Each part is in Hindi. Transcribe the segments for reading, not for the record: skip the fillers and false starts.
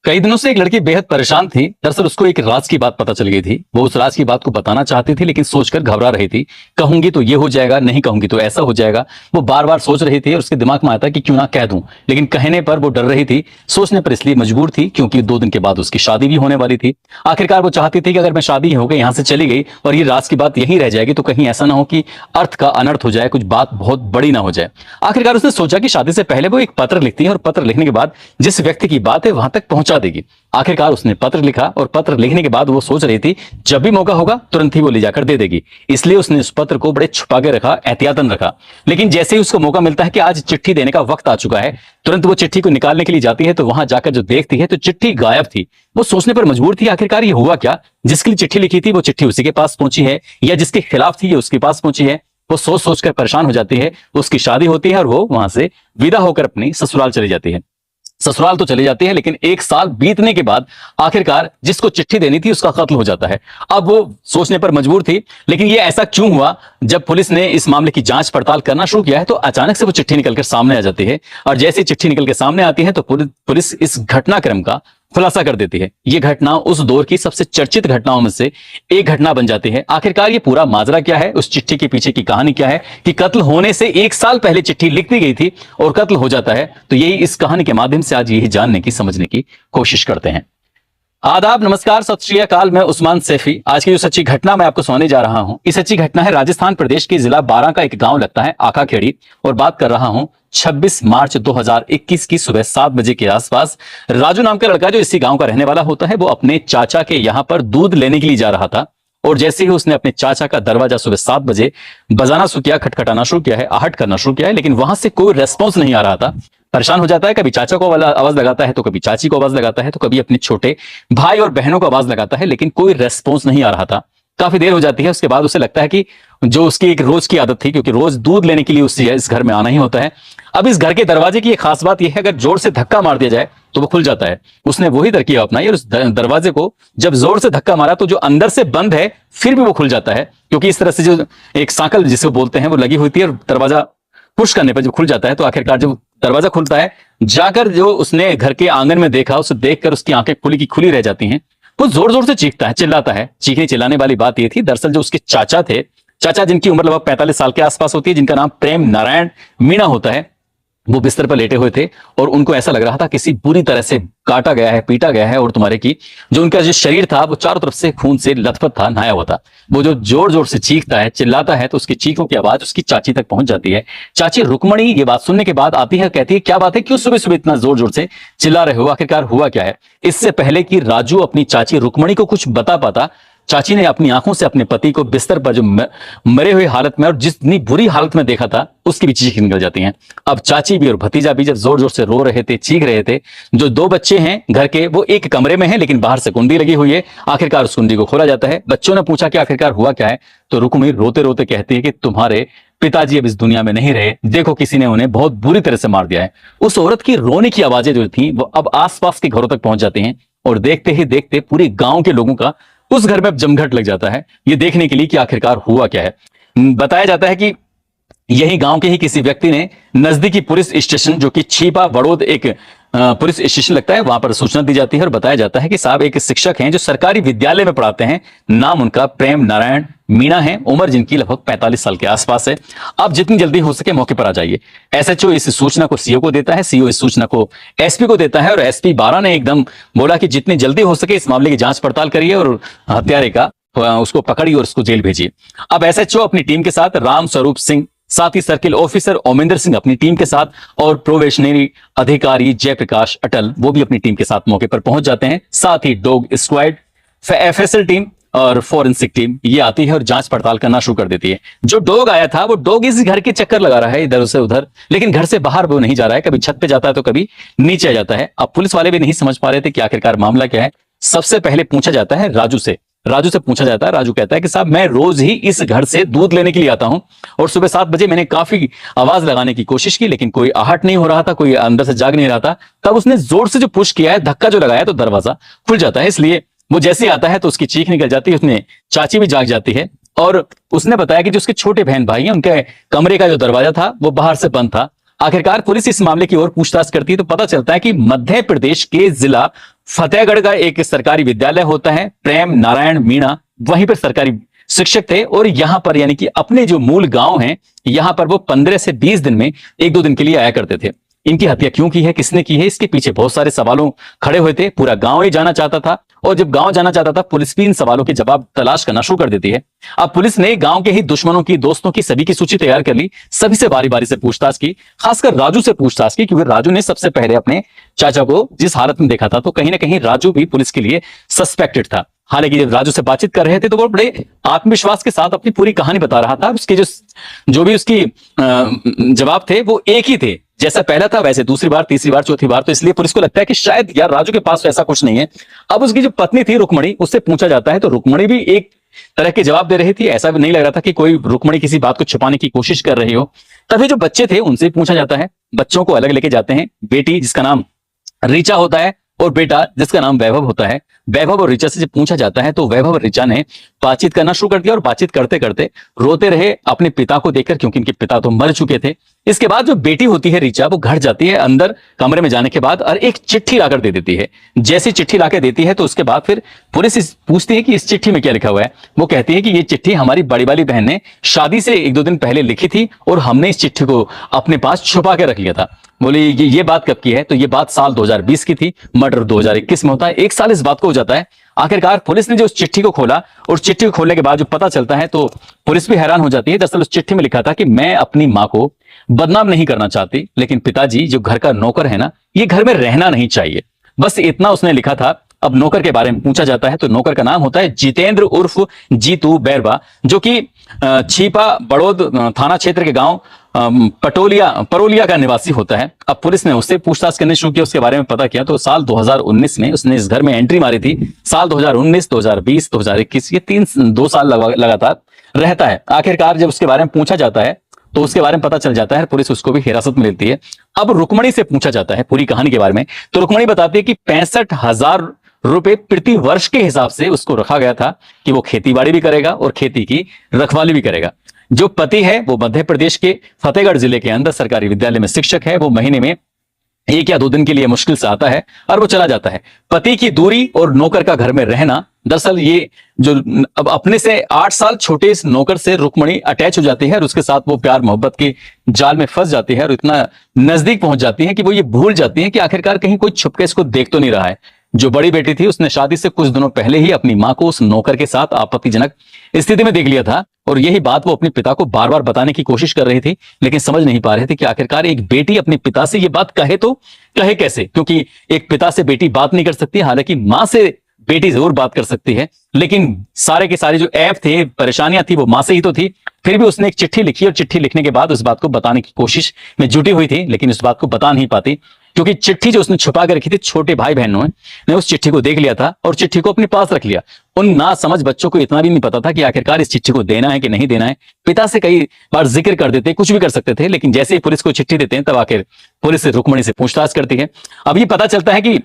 कई दिनों से एक लड़की बेहद परेशान थी। दरअसल उसको एक राज की बात पता चल गई थी। वो उस राज की बात को बताना चाहती थी, लेकिन सोचकर घबरा रही थी। कहूंगी तो ये हो जाएगा, नहीं कहूंगी तो ऐसा हो जाएगा। वो बार बार सोच रही थी और उसके दिमाग में आता कि क्यों ना कह दूं, लेकिन कहने पर वो डर रही थी। सोचने पर इसलिए मजबूर थी क्योंकि 2 दिन के बाद उसकी शादी भी होने वाली थी। आखिरकार वो चाहती थी कि अगर मैं शादी हो गई, यहां से चली गई और ये राज की बात यहीं रह जाएगी तो कहीं ऐसा ना हो कि अर्थ का अनर्थ हो जाए, कुछ बात बहुत बड़ी ना हो जाए। आखिरकार उसने सोचा कि शादी से पहले वो एक पत्र लिखती है और पत्र लिखने के बाद जिस व्यक्ति की बात है वहां तक पहुंचा देगी। आखिरकार उसने पत्र लिखा और पत्र लिखने के बाद वो सोच रही थी जब भी मौका होगा तुरंत ही वो ले जाकर दे देगी। इसलिए उसने उस पत्र को बड़े छुपा के रखा, एहतियातन रखा। लेकिन जैसे ही उसको मौका मिलता है कि आज चिट्ठी देने का वक्त आ चुका है, तुरंत वो चिट्ठी को निकालने के लिए जाती है तो वहां जाकर जो देखती है तो चिट्ठी गायब थी। वो सोचने पर मजबूर थी आखिरकार ये हुआ क्या। जिसके लिए चिट्ठी लिखी थी वो चिट्ठी उसी के पास पहुंची है या जिसके खिलाफ थी ये उसके पास पहुंची है। वो सोच सोचकर परेशान हो जाती है। उसकी शादी होती है और वो वहां से विदा होकर अपनी ससुराल चली जाती है। ससुराल तो चली जाती है, लेकिन 1 साल बीतने के बाद आखिरकार जिसको चिट्ठी देनी थी उसका कत्ल हो जाता है। अब वो सोचने पर मजबूर थी, लेकिन ये ऐसा क्यों हुआ। जब पुलिस ने इस मामले की जांच पड़ताल करना शुरू किया है तो अचानक से वो चिट्ठी निकलकर सामने आ जाती है और जैसे चिट्ठी निकल के सामने आती है तो पुलिस इस घटनाक्रम का खुलासा कर देती है। ये घटना उस दौर की सबसे चर्चित घटनाओं में से एक घटना बन जाती है। आखिरकार ये पूरा माजरा क्या है, उस चिट्ठी के पीछे की कहानी क्या है कि कत्ल होने से 1 साल पहले चिट्ठी लिख दी गई थी और कत्ल हो जाता है। तो यही इस कहानी के माध्यम से आज यही जानने की, समझने की कोशिश करते हैं। आदाब, नमस्कार, सत श्री अकाल। मैं उस्मान सैफी। आज की जो सच्ची घटना मैं आपको सुनाने जा रहा हूं, ये सच्ची घटना है राजस्थान प्रदेश के जिला बारां का एक गांव लगता है आकाखेड़ी। और बात कर रहा हूं 26 मार्च 2021 की सुबह 7 बजे के आसपास। राजू नाम का लड़का जो इसी गांव का रहने वाला होता है, वो अपने चाचा के यहां पर दूध लेने के लिए जा रहा था। और जैसे ही उसने अपने चाचा का दरवाजा सुबह 7 बजे बजाना शुरू किया, खटखटाना शुरू किया है, आहट करना शुरू किया है, लेकिन वहां से कोई रेस्पॉन्स नहीं आ रहा था। परेशान हो जाता है, कभी चाचा को आवाज लगाता है तो कभी चाची को आवाज लगाता है तो कभी अपने छोटे भाई और बहनों को आवाज लगाता है, लेकिन कोई रेस्पॉन्स नहीं आ रहा था। काफी देर हो जाती है। उसके बाद उसे लगता है कि जो उसकी एक रोज की आदत थी, क्योंकि रोज दूध लेने के लिए उसे इस घर में आना ही होता है। अब इस घर के दरवाजे की एक खास बात यह है, अगर जोर से धक्का मार दिया जाए तो वो खुल जाता है। उसने वही तरकीब अपनाई और उस दरवाजे को जब जोर से धक्का मारा तो जो अंदर से बंद है फिर भी वो खुल जाता है, क्योंकि इस तरह से जो एक सांकल जिसे बोलते हैं वो लगी हुई थी और दरवाजा पुश करने पर जब खुल जाता है तो आखिरकार जब दरवाजा खुलता है, जाकर जो उसने घर के आंगन में देखा, उसे देखकर उसकी आंखें खुली की खुली रह जाती हैं। वो जोर जोर से चीखता है, चिल्लाता है। चीखने चिल्लाने वाली बात यह थी, दरअसल जो उसके चाचा थे, चाचा जिनकी उम्र लगभग 45 साल के आसपास होती है, जिनका नाम प्रेम नारायण मीणा होता है, वो बिस्तर पर लेटे हुए थे और उनको ऐसा लग रहा था किसी बुरी तरह से काटा गया है, पीटा गया है। और तुम्हारे की जो उनका जो शरीर था वो चारों तरफ से खून से लथपथ था, नहाया हुआ था। वो जो जोर जोर से चीखता है, चिल्लाता है, तो उसकी चीखों की आवाज उसकी चाची तक पहुंच जाती है। चाची रुक्मणी ये बात सुनने के बाद आती है, कहती है क्या बात है, क्यों सुबह सुबह इतना जोर जोर से चिल्ला रहे हो, आखिरकार हुआ क्या है। इससे पहले कि राजू अपनी चाची रुक्मणी को कुछ बता पाता, चाची ने अपनी आंखों से अपने पति को बिस्तर पर जो मरे हुए हालत में और जितनी बुरी हालत में देखा था उसकी भी चीख निकल जाती हैं। अब चाची भी और भतीजा भी जब जोर जोर से रो रहे थे, चीख रहे थे। जो 2 बच्चे हैं घर के, वो एक कमरे में हैं, लेकिन बाहर से कुंडी लगी हुई है। आखिरकार उस कुंडी को खोला जाता है। बच्चों ने पूछा कि आखिरकार हुआ क्या है, तो रुक्मिणी रोते रोते कहती है कि तुम्हारे पिताजी अब इस दुनिया में नहीं रहे, देखो किसी ने उन्हें बहुत बुरी तरह से मार दिया है। उस औरत की रोने की आवाजें जो थी वो अब आसपास के घरों तक पहुंच जाती हैं और देखते ही देखते पूरे गांव के लोगों का उस घर में जमघट लग जाता है, ये देखने के लिए कि आखिरकार हुआ क्या है। बताया जाता है कि यही गांव के ही किसी व्यक्ति ने नजदीकी पुलिस स्टेशन, जो कि छिपा बड़ौद एक पुलिस स्टेशन लगता है, वहां पर सूचना दी जाती है और बताया जाता है कि साहब एक शिक्षक हैं जो सरकारी विद्यालय में पढ़ाते हैं, नाम उनका प्रेम नारायण मीणा है, उम्र जिनकी लगभग 45 साल के आसपास है। आप जितनी जल्दी हो सके मौके पर आ जाइए। एसएचओ इस सूचना को सीओ को देता है, सीओ इस सूचना को एसपी को देता है और एसपी बारां ने एकदम बोला कि जितनी जल्दी हो सके इस मामले की जांच पड़ताल करिए और हत्यारे का उसको पकड़िए और उसको जेल भेजिए। अब एसएचओ अपनी टीम के साथ, राम स्वरूप सिंह, साथ ही सर्किल ऑफिसर ओमेंद्र सिंह अपनी टीम के साथ और प्रोबेशनरी अधिकारी जयप्रकाश अटल वो भी अपनी टीम के साथ मौके पर पहुंच जाते हैं। साथ ही डॉग स्क्वाड, एफएसएल टीम और फोरेंसिक टीम ये आती है और जांच पड़ताल करना शुरू कर देती है। जो डॉग आया था वो डॉग इस घर के चक्कर लगा रहा है इधर से उधर, लेकिन घर से बाहर वो नहीं जा रहा है, कभी छत पे जाता है तो कभी नीचे आ जाता है। अब पुलिस वाले भी नहीं समझ पा रहे थे कि आखिरकार मामला क्या है। सबसे पहले पूछा जाता है राजू से पूछा जाता है। राजू कहता है कि साहब मैं रोज ही इस घर से दूध लेने के लिए आता हूं और सुबह 7 बजे मैंने काफी आवाज लगाने की कोशिश की, लेकिन कोई आहट नहीं हो रहा था, कोई अंदर से जाग नहीं रहा था। तब उसने जोर से जो पुश किया है, धक्का जो लगाया तो दरवाजा खुल जाता है। इसलिए वो जैसे आता है तो उसकी चीख निकल जाती है, उसने चाची भी जाग जाती है और उसने बताया कि जो उसके छोटे बहन भाई हैं उनके कमरे का जो दरवाजा था वो बाहर से बंद था। आखिरकार पुलिस इस मामले की ओर पूछताछ करती है तो पता चलता है कि मध्य प्रदेश के जिला फतेहगढ़ का एक सरकारी विद्यालय होता है, प्रेम नारायण मीणा वहीं पर सरकारी शिक्षक थे। और यहां पर यानी कि अपने जो मूल गांव है यहां पर वो 15 से 20 दिन में एक दो दिन के लिए आया करते थे। इनकी हत्या क्यों की है, किसने की है, इसके पीछे बहुत सारे सवालों खड़े हुए थे। पूरा गांव ही जाना चाहता था और जब गांव जाना चाहता था पुलिस भी इन सवालों के जवाब तलाश करना शुरू कर देती है। अब पुलिस ने गांव के ही दुश्मनों की, दोस्तों की, सभी की सूची तैयार कर ली। सभी से बारी बारी से पूछताछ की, खासकर राजू से पूछताछ की, क्योंकि राजू ने सबसे पहले अपने चाचा को जिस हालत में देखा था तो कहीं ना कहीं राजू भी पुलिस के लिए सस्पेक्टेड था। हालांकि जब राजू से बातचीत कर रहे थे तो वो बड़े आत्मविश्वास के साथ अपनी पूरी कहानी बता रहा था। उसके जो भी उसकी जवाब थे वो एक ही थे, जैसा पहला था वैसे दूसरी बार, तीसरी बार, चौथी बार। तो इसलिए पुलिस को लगता है कि शायद यार राजू के पास ऐसा कुछ नहीं है। अब उसकी जो पत्नी थी रुक्मणी, उससे पूछा जाता है तो रुक्मणी भी एक तरह के जवाब दे रही थी। ऐसा भी नहीं लग रहा था कि कोई रुक्मणी किसी बात को छुपाने की कोशिश कर रही हो। तभी जो बच्चे थे उनसे पूछा जाता है। बच्चों को अलग लेके जाते हैं, बेटी जिसका नाम ऋचा होता है और बेटा जिसका नाम वैभव होता है। वैभव और ऋचा से जब पूछा जाता है तो वैभव और ऋचा ने बातचीत करना शुरू कर दिया और बातचीत करते करते रोते रहे अपने पिता को देखकर, क्योंकि इनके पिता तो मर चुके थे। इसके बाद जो बेटी होती है ऋचा, वो घर जाती है अंदर कमरे में जाने के बाद और एक चिट्ठी लाकर दे देती है। जैसी चिट्ठी लाकर देती है तो उसके बाद फिर पुलिस पूछती है कि इस चिट्ठी में क्या लिखा हुआ है। वो कहती है कि ये चिट्ठी हमारी बड़ी वाली बहन ने शादी से एक दो दिन पहले लिखी थी और हमने इस चिट्ठी को अपने पास छुपा के रख लिया था। बोले ये बात कब की है, तो ये बात साल 2020 की थी, मर्डर 2021 में होता है। एक साल इस बात को हो जाता है। आखिरकार पुलिस ने जो उस चिट्ठी को खोला और चिट्ठी को खोलने के बाद जो पता चलता है तो पुलिस भी हैरान हो जाती है। दरअसल उस चिट्ठी में लिखा था कि मैं अपनी मां को बदनाम नहीं करना चाहती, लेकिन पिताजी जो घर का नौकर है ना, ये घर में रहना नहीं चाहिए, बस इतना उसने लिखा था। अब नौकर के बारे में पूछा जाता है तो नौकर का नाम होता है जितेंद्र उर्फ जीतू बैरवा, जो कि छिपा बड़ौद थाना क्षेत्र के गांव परोलिया का निवासी होता है। अब पुलिस ने उससे पूछताछ करने शुरू किया, उसके बारे में पता किया तो साल 2019 में उसने इस घर में एंट्री मारी थी। साल 2019, 2020, 2021 ये 2 साल लगातार रहता है। आखिरकार जब उसके बारे में पूछा जाता है तो उसके बारे में पता चल जाता है, पुलिस उसको भी हिरासत में लेती है। अब रुक्मणी से पूछा जाता है पूरी कहानी के बारे में तो रुक्मणी बताती है कि 65,000 रुपए प्रति वर्ष के हिसाब से उसको रखा गया था कि वो खेतीबाड़ी भी करेगा और खेती की रखवाली भी करेगा। जो पति है वो मध्य प्रदेश के फतेहगढ़ जिले के अंदर सरकारी विद्यालय में शिक्षक है। वो महीने में 1 या 2 दिन के लिए मुश्किल से आता है और वो चला जाता है। पति की दूरी और नौकर का घर में रहना, दरअसल ये जो अब अपने से 8 साल छोटे इस नौकर से रुक्मणी अटैच हो जाती है और उसके साथ वो प्यार मोहब्बत के जाल में फंस जाती है और इतना नजदीक पहुंच जाती है कि वो ये भूल जाती है कि आखिरकार कहीं कोई छुपके इसको देख तो नहीं रहा है। जो बड़ी बेटी थी उसने शादी से कुछ दिनों पहले ही अपनी मां को उस नौकर के साथ आपत्तिजनक स्थिति में देख लिया था और यही बात वो अपने पिता को बार बार बताने की कोशिश कर रही थी, लेकिन समझ नहीं पा रहे थे कि आखिरकार एक बेटी अपने पिता से ये बात कहे तो कहे कैसे, क्योंकि एक पिता से बेटी बात नहीं कर सकती। हालांकि मां से बेटी जरूर बात कर सकती है, लेकिन सारे के सारे जो ऐप थे, परेशानियां थी, वो मां से ही तो थी। फिर भी उसने एक चिट्ठी लिखी और चिट्ठी लिखने के बाद उस बात को बताने की कोशिश में जुटी हुई थी, लेकिन उस बात को बता नहीं पाती क्योंकि चिट्ठी जो उसने छुपा कर रखी थी, छोटे भाई बहनों ने उस चिट्ठी को देख लिया था और चिट्ठी को अपने पास रख लिया। उन ना समझ बच्चों को इतना भी नहीं पता था कि आखिरकार इस चिट्ठी को देना है कि नहीं देना है। पिता से कई बार जिक्र कर देते, कुछ भी कर सकते थे, लेकिन जैसे ही पुलिस को चिट्ठी देते हैं तब आखिर पुलिस रुक्मणी से पूछताछ करती है। अब ये पता चलता है कि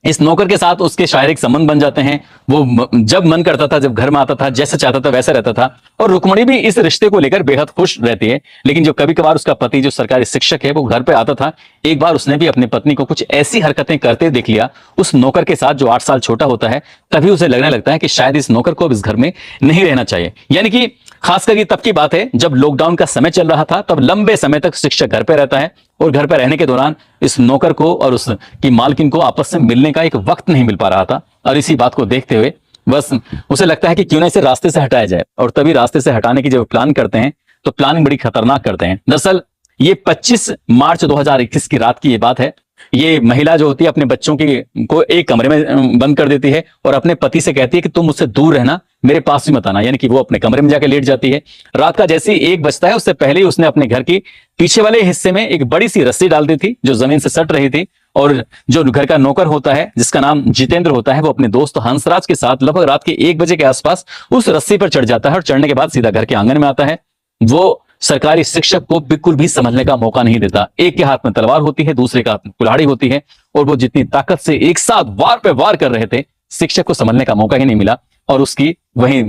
इस नौकर के साथ उसके शारीरिक संबंध बन जाते हैं। वो जब मन करता था, जब घर में आता था, जैसा चाहता था वैसा रहता था और रुक्मणी भी इस रिश्ते को लेकर बेहद खुश रहती है। लेकिन जो कभी कभार उसका पति जो सरकारी शिक्षक है वो घर पे आता था, एक बार उसने भी अपनी पत्नी को कुछ ऐसी हरकतें करते देख लिया उस नौकर के साथ जो 8 साल छोटा होता है। तभी उसे लगने लगता है कि शायद इस नौकर को अब इस घर में नहीं रहना चाहिए। यानी कि खासकर ये तब की बात है जब लॉकडाउन का समय चल रहा था, तब लंबे समय तक शिक्षक घर पे रहता है और घर पे रहने के दौरान इस नौकर को और उसकी मालकिन को आपस में मिलने का एक वक्त नहीं मिल पा रहा था। और इसी बात को देखते हुए बस उसे लगता है कि क्यों ना इसे रास्ते से हटाया जाए, और तभी रास्ते से हटाने की जब प्लान करते हैं तो प्लानिंग बड़ी खतरनाक करते हैं। दरअसल ये 25 मार्च 2021 की रात की ये बात है। ये महिला जो होती है अपने बच्चों को एक कमरे में बंद कर देती है और अपने पति से कहती है कि तुम मुझसे दूर रहना, मेरे पास भी मत आना। यानी कि वो अपने कमरे में जाकर लेट जाती है। रात का जैसे ही 1 बजता है उससे पहले ही उसने अपने घर की पीछे वाले हिस्से में एक बड़ी सी रस्सी डाल दी थी जो जमीन से सट रही थी, और जो घर का नौकर होता है जिसका नाम जितेंद्र होता है वो अपने दोस्त हंसराज के साथ लगभग रात के 1 बजे के आसपास उस रस्सी पर चढ़ जाता है और चढ़ने के बाद सीधा घर के आंगन में आता है। वो सरकारी शिक्षक को बिल्कुल भी समझने का मौका नहीं देता। एक के हाथ में तलवार होती है, दूसरे के हाथ में कुल्हाड़ी होती है, और वो जितनी ताकत से एक साथ वार पे वार कर रहे थे, शिक्षक को समझने का मौका ही नहीं मिला और उसकी वहीं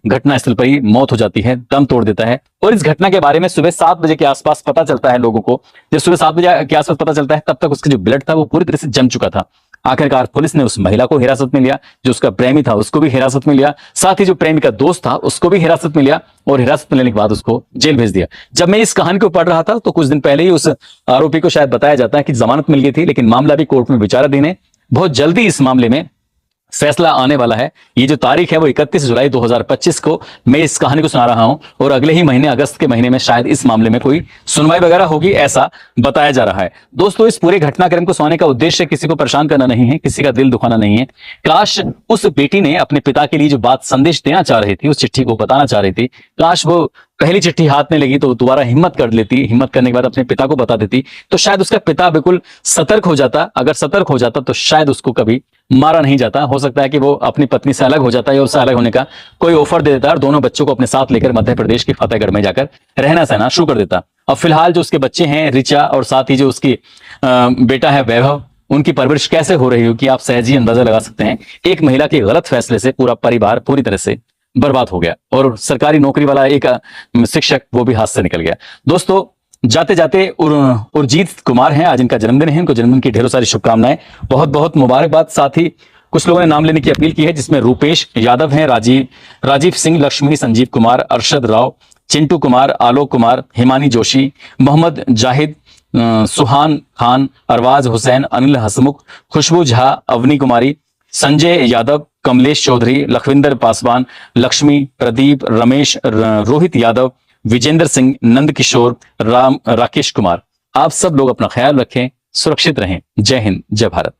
घटनास्थल पर ही मौत हो जाती है, दम तोड़ देता है। और इस घटना के बारे में सुबह 7 बजे के आसपास पता चलता है लोगों को। जब सुबह 7 बजे के आसपास पता चलता है तब तक उसका जो ब्लड था वो पूरी तरह से जम चुका था। आखिरकार पुलिस ने उस महिला को हिरासत में लिया, जो उसका प्रेमी था उसको भी हिरासत में लिया, साथ ही जो प्रेमी का दोस्त था उसको भी हिरासत में लिया और हिरासत में लेने के बाद उसको जेल भेज दिया। जब मैं इस कहानी को पढ़ रहा था तो कुछ दिन पहले ही उस आरोपी को शायद बताया जाता है कि जमानत मिल गई थी, लेकिन मामला भी कोर्ट में विचाराधीन है। बहुत जल्दी इस मामले में फैसला आने वाला है। ये जो तारीख है वो 31 जुलाई 2025 को मैं इस कहानी को सुना रहा हूं और अगले ही महीने अगस्त के महीने में शायद इस मामले में कोई सुनवाई वगैरह होगी, ऐसा बताया जा रहा है। दोस्तों, इस पूरे घटनाक्रम को सुनाने का उद्देश्य किसी को परेशान करना नहीं है, किसी का दिल दुखाना नहीं है। काश उस बेटी ने अपने पिता के लिए जो बात संदेश देना चाह रही थी, उस चिट्ठी को बताना चाह रही थी, काश वो पहली चिट्ठी हाथ में लगी तो दोबारा हिम्मत कर लेती, हिम्मत करने के बाद अपने पिता को बता देती, तो शायद उसका पिता बिल्कुल सतर्क हो जाता। अगर सतर्क हो जाता तो शायद उसको कभी मारा नहीं जाता। हो सकता है कि वो अपनी पत्नी से अलग हो जाता है या उससे अलग होने का कोई ऑफर दे देता और दोनों बच्चों को अपने साथ लेकर मध्य प्रदेश के फतेहगढ़ में जाकर रहना सहना शुरू कर देता। अब फिलहाल जो उसके बच्चे हैं रिचा और साथ ही जो उसकी बेटा है वैभव, उनकी परवरिश कैसे हो रही होगी आप सहज ही अंदाजा लगा सकते हैं। एक महिला के गलत फैसले से पूरा परिवार पूरी तरह से बर्बाद हो गया और सरकारी नौकरी वाला एक शिक्षक वो भी हाथ से निकल गया। दोस्तों, जाते जाते उर्जीत कुमार हैं, आज इनका जन्मदिन है, इनको जन्मदिन की ढेरों सारी शुभकामनाएं, बहुत बहुत मुबारकबाद। साथ ही कुछ लोगों ने नाम लेने की अपील की है, जिसमें रूपेश यादव हैं, राजीव सिंह, लक्ष्मी, संजीव कुमार, अरशद राव, चिंटू कुमार, आलोक कुमार, हिमानी जोशी, मोहम्मद जाहिद, सुहान खान, अरवाज हुसैन, अनिल हसमुख, खुशबू झा, अवनी कुमारी, संजय यादव, कमलेश चौधरी, लखविंदर पासवान, लक्ष्मी, प्रदीप, रमेश, रोहित यादव, विजेंद्र सिंह, नंद किशोर, राकेश कुमार। आप सब लोग अपना ख्याल रखें, सुरक्षित रहें। जय हिंद, जय भारत।